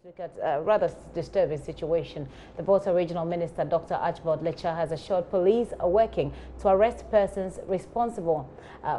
Look at a rather disturbing situation. The Volta Regional Minister, Dr. Archibald Lecha, has assured police are working to arrest persons responsible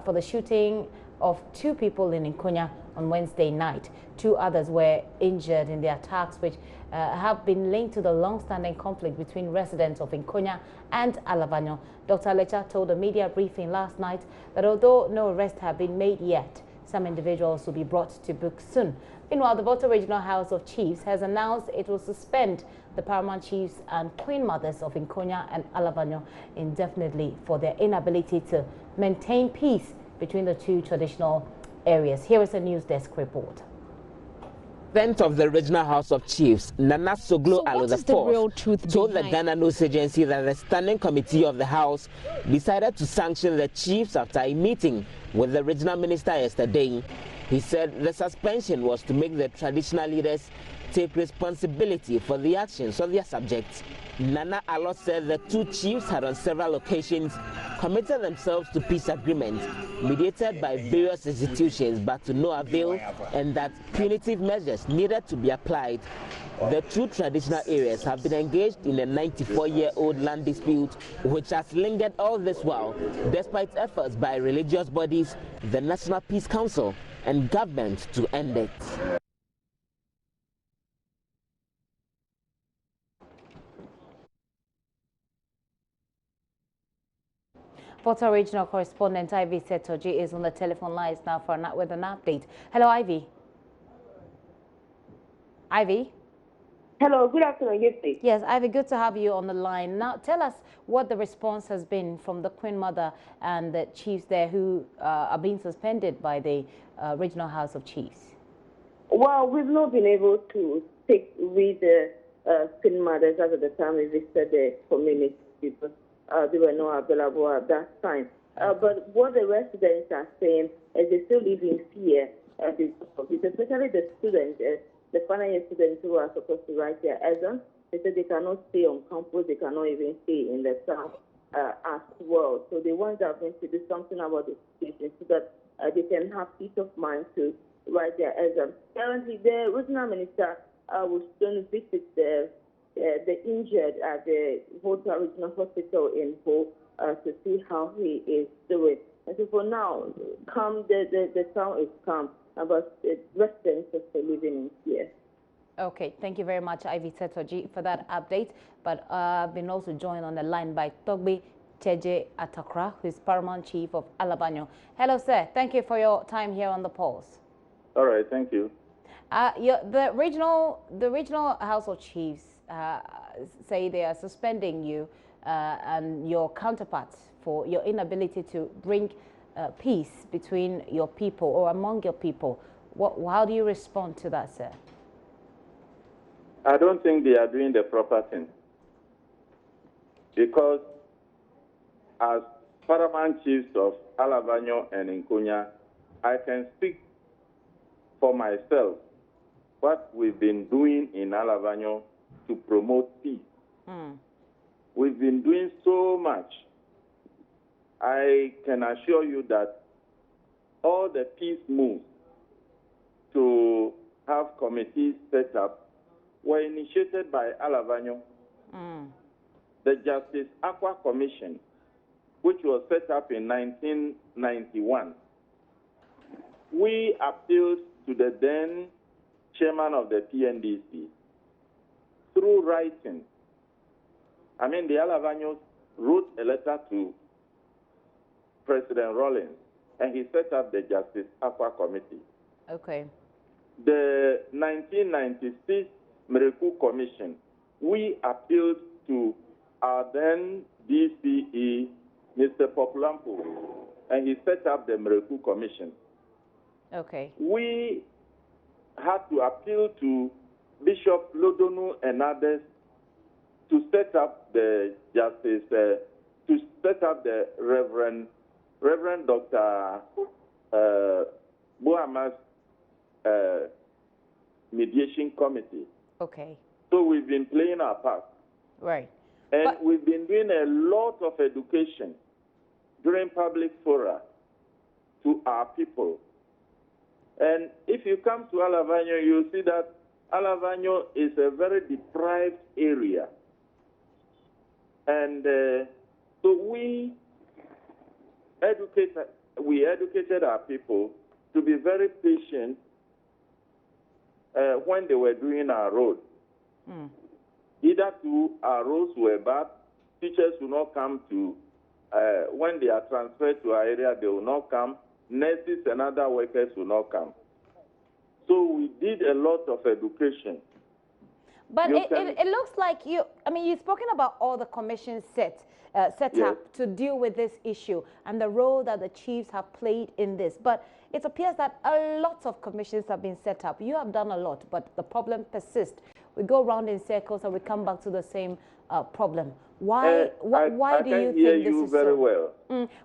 for the shooting of 2 people in Konya on Wednesday night. 2 others were injured in the attacks, which have been linked to the long-standing conflict between residents of Nkonya and Alavanyo. Dr. Lecha told a media briefing last night that although no arrests have been made yet, some individuals will be brought to book soon. Meanwhile, the Volta Regional House of Chiefs has announced it will suspend the paramount chiefs and queen mothers of Nkonya and Alavanyo indefinitely for their inability to maintain peace between the 2 traditional areas. Here is a news desk report. President of the Regional House of Chiefs, Nana Soglo Alo IV, told the Ghana News Agency that the Standing Committee of the House decided to sanction the chiefs after a meeting with the regional minister yesterday. He said the suspension was to make the traditional leaders take responsibility for the actions of their subjects. Nana Alo said the 2 chiefs had on several occasions committed themselves to peace agreements mediated by various institutions but to no avail, and that punitive measures needed to be applied. The 2 traditional areas have been engaged in a 94-year-old land dispute which has lingered all this while, despite efforts by religious bodies, the National Peace Council, and government to end it. Volta Regional Correspondent Ivy Setoji is on the telephone lines now with an update. Hello, Ivy. Ivy? Hello, good afternoon. Yes, please. Yes, Ivy, good to have you on the line. Now, tell us what the response has been from the Queen Mother and the chiefs there who are being suspended by the Regional House of Chiefs. Well, we've not been able to speak with the Queen Mothers at the time we visited the community because they were not available at that time. But what the residents are saying is they still live in fear because especially the students, the final year students who are supposed to write their exams. They said they cannot stay on campus, they cannot even stay in the town as well. So they want the government to do something about the situation so that they can have peace of mind to write their exams. Currently, the regional minister was going to visit the injured at the Volta Regional Hospital in Ho to see how he is doing. And so for now, the town is calm, but the residents are still living in fear. Okay, thank you very much, Ivy Setoji, for that update. But I've been also joined on the line by Togbe Cheje Atakra, who is Paramount Chief of Alavanyo. Hello, sir. Thank you for your time here on the Pulse. All right, thank you. The regional House of Chiefs say they are suspending you and your counterparts for your inability to bring peace between your people or among your people. How do you respond to that, sir? I don't think they are doing the proper thing because as Paramount Chiefs of Alavanyo and Nkonya, I can speak for myself what we've been doing in Alavanyo to promote peace. We've been doing so much. I can assure you that all the peace moves to have committees set up were initiated by Alavanyo. The Justice Aqua Commission, which was set up in 1991, we appealed to the then chairman of the PNDC through writing. I mean, the Alavanyos wrote a letter to President Rawlings, and he set up the Justice Aqua Committee. Okay. The 1996 Miracle Commission, we appealed to our then DCE, Mr. Populampo, and he set up the Miracle Commission. Okay. We had to appeal to Bishop Lodonu and others to set up the justice, to set up the Reverend Dr. Muhammad's mediation committee. Okay. So we've been playing our part. Right. And we've been doing a lot of education during public fora to our people. And if you come to Alavanyo, you'll see that Alavanyo is a very deprived area. And so we educated our people to be very patient when they were doing our road. Either our roads were bad, teachers will not come to, when they are transferred to our area, they will not come, nurses and other workers will not come. So we did a lot of education. But it looks like you've spoken about all the commissions set up to deal with this issue and the role that the chiefs have played in this. But it appears that a lot of commissions have been set up. You have done a lot, but the problem persists. We go around in circles and we come back to the same problem. Why do you think this is very so? Well.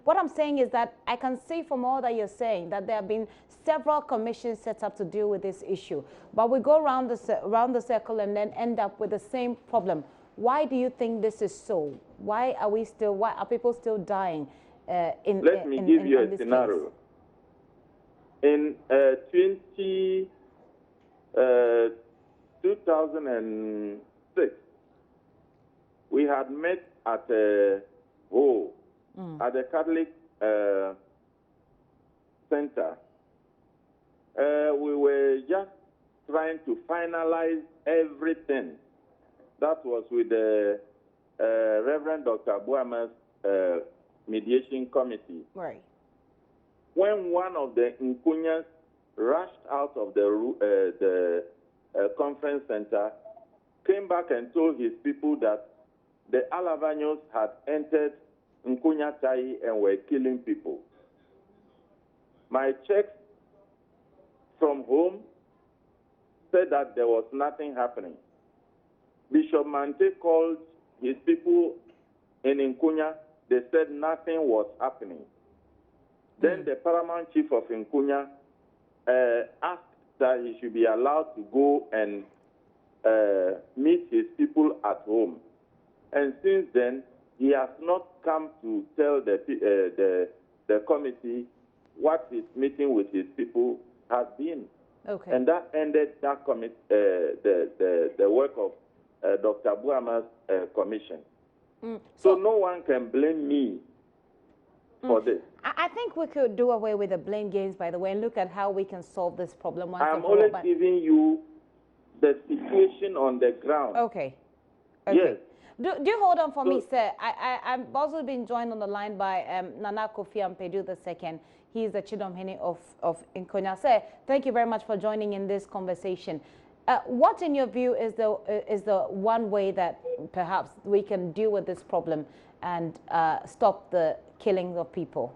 What I'm saying is that I can see from all that you're saying that there have been several commissions set up to deal with this issue. But we go around the circle and then end up with the same problem. Why do you think this is so? Why are people still dying Let me give you a scenario. Case? In 2006, we had met at a at the Catholic Center. We were just trying to finalize everything. That was with the Reverend Dr. Buama's mediation committee. Right. When one of the Nkonyas rushed out of the conference center, came back and told his people that the Alavanyos had entered Nkonya-Tai and were killing people. My checks from home said that there was nothing happening. Bishop Mante called his people in Nkonya. They said nothing was happening. Then the paramount chief of Nkonya asked that he should be allowed to go and meet his people at home. And since then, he has not come to tell the committee what his meeting with his people has been. Okay. And that ended that the work of Dr. Buama's commission. So no one can blame me for this. I think we could do away with the blame games, by the way, and look at how we can solve this problem once I'm always giving you the situation on the ground. Okay. Yes. Do hold on for me, sir. I've also been joined on the line by Nana Kofi Ampedu II. He's the Chidomhene of Nkonya. Sir, thank you very much for joining in this conversation. What, in your view, is the one way that perhaps we can deal with this problem and stop the killing of people?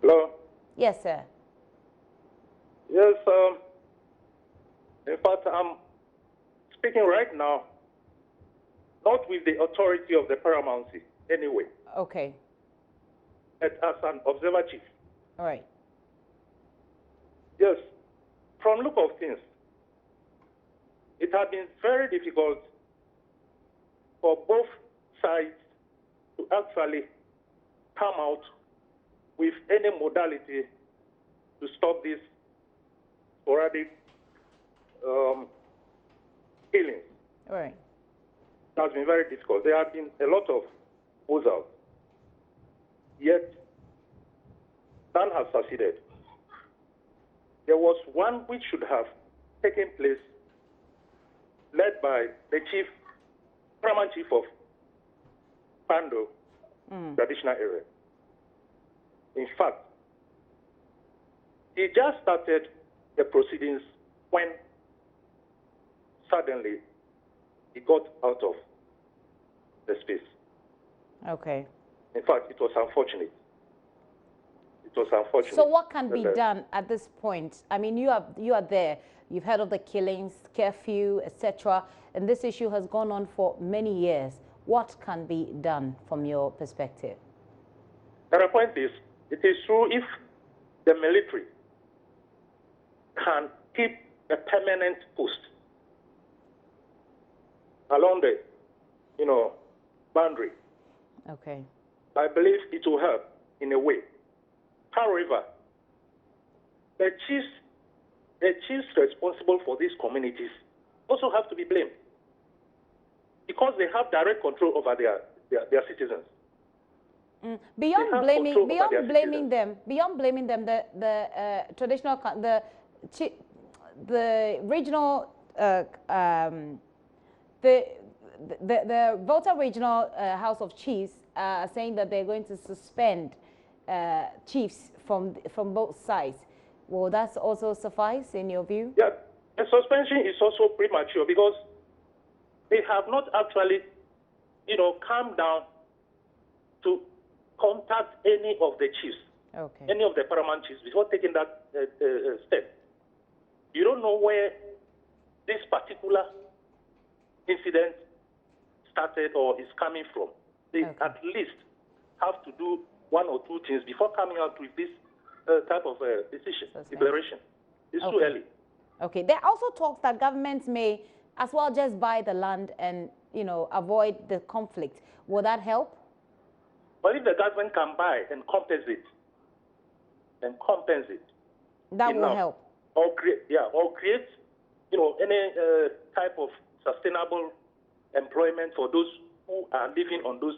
Hello? Yes, sir. Yes, in fact, I'm speaking right now, not with the authority of the paramountcy, anyway. Okay. As an observer chief. All right. Yes, from look of things, it has been very difficult for both sides to actually come out with any modality to stop this sporadic killings. All right. It has been very difficult. There have been a lot of proposals, yet none has succeeded. There was one which should have taken place, led by the paramount chief of Pando, traditional area. In fact, he just started the proceedings when suddenly he got out of the space. Okay. In fact, it was unfortunate. It was unfortunate. So what can be done at this point? I mean, you are there. You've heard of the killings, curfew, etc. And this issue has gone on for many years. What can be done from your perspective? The point is, it is true if the military can keep a permanent post along the, boundary. Okay. I believe it will help in a way. However, the chiefs the chiefs responsible for these communities also have to be blamed because they have direct control over their citizens. Beyond blaming them, the traditional, the regional, the Volta Regional House of Chiefs are saying that they're going to suspend chiefs from both sides. Will that also suffice in your view? Yeah, the suspension is also premature because they have not actually, come down to contact any of the chiefs, any of the paramount chiefs before taking that step. You don't know where this particular incident started or is coming from. They at least have to do one or two things before coming out with this type of declaration. It's too early. Okay. There are also talks that governments may as well just buy the land and, avoid the conflict. Will that help? But if the government can buy and compensate, that will help. Or create, any type of sustainable employment for those who are living on those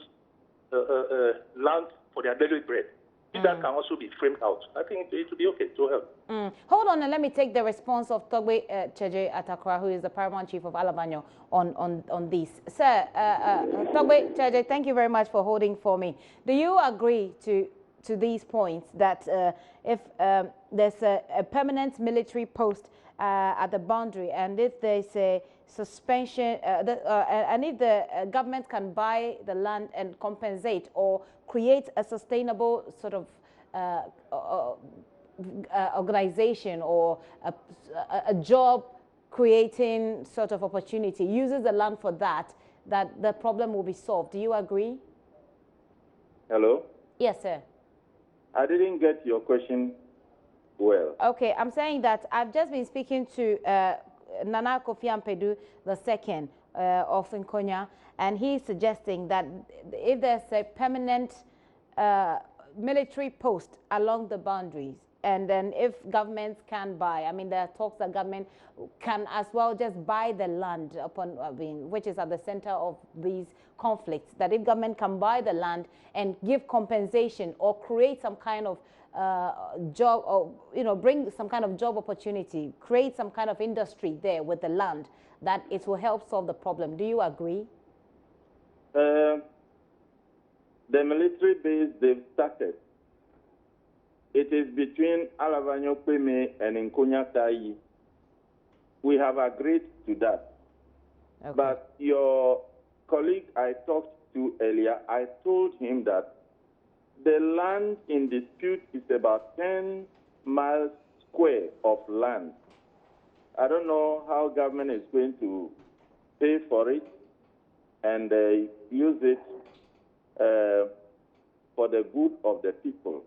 lands for their daily bread. If that can also be framed out, I think it will be okay to help. Hold on, and let me take the response of Togbe Cheje Atakra, who is the paramount chief of Alavanyo, on this. Sir, Togbe Cheje, thank you very much for holding for me. Do you agree to these points that if there's a permanent military post at the boundary, and if there's a suspension, and if the government can buy the land and compensate or create a sustainable sort of organization or a job creating sort of opportunity, uses the land for that the problem will be solved. Do you agree? Hello? Yes, sir. I didn't get your question well. Okay, I'm saying that I've just been speaking to Nana Kofi Ampedu II of Nkonya, and he's suggesting that if there's a permanent military post along the boundaries, and then if governments can buy, I mean, there are talks that government can as well just buy the land which is at the center of these conflicts, that if government can buy the land and give compensation or create some kind of job, or bring some kind of job opportunity, create some kind of industry there with the land, that it will help solve the problem. Do you agree? The military base they've started, it is between Alavanyo Peme and Nkonya-Alavanyo. We have agreed to that. Okay. But your colleague I talked to earlier, I told him that the land in dispute is about 10 miles square of land. I don't know how government is going to pay for it and use it for the good of the people.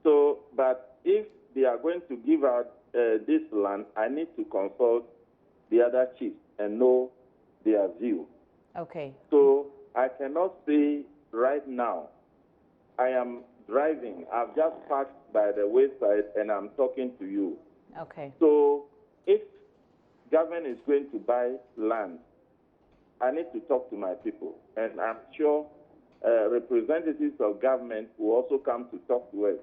So, but if they are going to give out this land, I need to consult the other chiefs and know their view. Okay. So I cannot say right now. I am driving. I've just parked by the wayside and I'm talking to you. Okay. So if government is going to buy land, I need to talk to my people. And I'm sure representatives of government will also come to talk to us.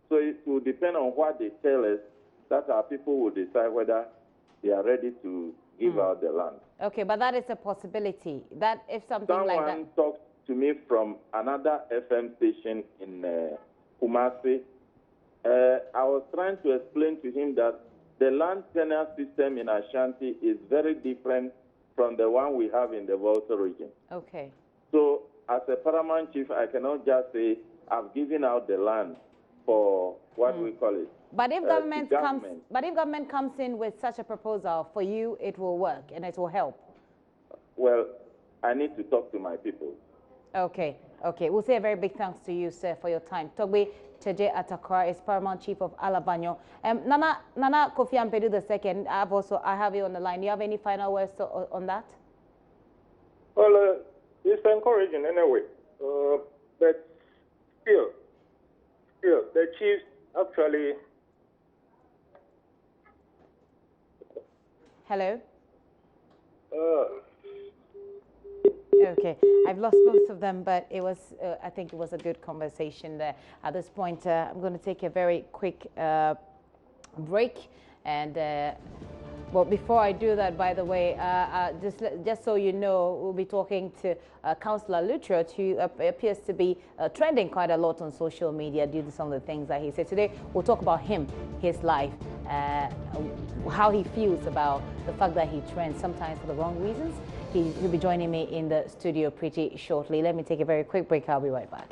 So it will depend on what they tell us, that our people will decide whether they are ready to give out the land. Okay, but that is a possibility. That if something like that... Someone talked to me from another FM station in Kumasi. I was trying to explain to him that the land tenure system in Ashanti is very different from the one we have in the Volta region. Okay. So as a paramount chief, I cannot just say I've given out the land for what we call it. But if government comes in with such a proposal, for you it will work and it will help. Well, I need to talk to my people. Okay, okay. We'll say a very big thanks to you, sir, for your time. Togbe Cheje Atakra is paramount chief of Alavanyo. Nana Kofi Ampedu II, I have you on the line. Do you have any final words on that? Well, it's encouraging anyway. But still, the chiefs actually Hello? Okay, I've lost both of them, but it was, I think it was a good conversation there. At this point, I'm going to take a very quick break. And, well, before I do that, by the way, just so you know, we'll be talking to Councillor Luttrell, who appears to be trending quite a lot on social media due to some of the things that he said. Today, we'll talk about him, his life, how he feels about the fact that he trends sometimes for the wrong reasons. He'll be joining me in the studio pretty shortly. Let me take a very quick break. I'll be right back.